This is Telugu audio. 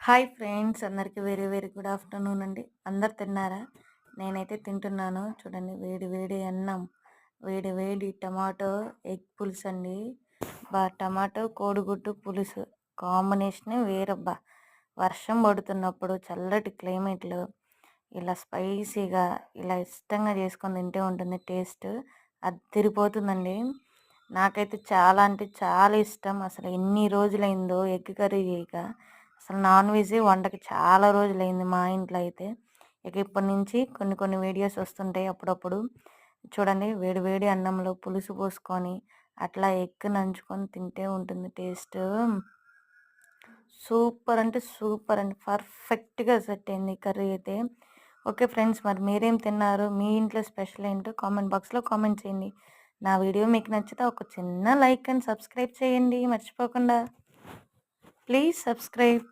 హాయ్ ఫ్రెండ్స్ అందరికీ వెరీ వెరీ గుడ్ ఆఫ్టర్నూన్ అండి. అందరు తిన్నారా? నేనైతే తింటున్నాను. చూడండి వేడి వేడి అన్నం, వేడి వేడి టమాటో ఎగ్ పులుసు అండి. టమాటో కోడిగుడ్డు పులుసు కాంబినేషనే వేరబ్బా. వర్షం పడుతున్నప్పుడు చల్లటి క్లైమేట్లో ఇలా స్పైసీగా ఇలా ఇష్టంగా చేసుకొని తింటే ఉంటుంది టేస్ట్ అదిరిపోతుందండి. నాకైతే చాలా అంటే చాలా ఇష్టం. అసలు ఎన్ని రోజులైందో ఎగ్ కర్రీ చేయక. అసలు నాన్ వెజే వండక చాలా రోజులైంది మా ఇంట్లో అయితే. ఇక ఇప్పటి నుంచి కొన్ని కొన్ని వీడియోస్ వస్తుంటాయి అప్పుడప్పుడు. చూడండి వేడి వేడి అన్నంలో పులుసు పోసుకొని అట్లా ఎగ్ నంచుకొని తింటే ఉంటుంది టేస్ట్. సూపర్ అంటే సూపర్ అండి. పర్ఫెక్ట్‌గా సెట్ అయింది ఈ కర్రీ అయితే. ఓకే ఫ్రెండ్స్, మరి మీరేం తిన్నారు? మీ ఇంట్లో స్పెషల్ ఏంటో కామెంట్ బాక్స్‌లో కామెంట్ చేయండి. నా వీడియో మీకు నచ్చితే ఒక చిన్న లైక్ అండ్ సబ్స్క్రైబ్ చేయండి మర్చిపోకుండా. Please subscribe.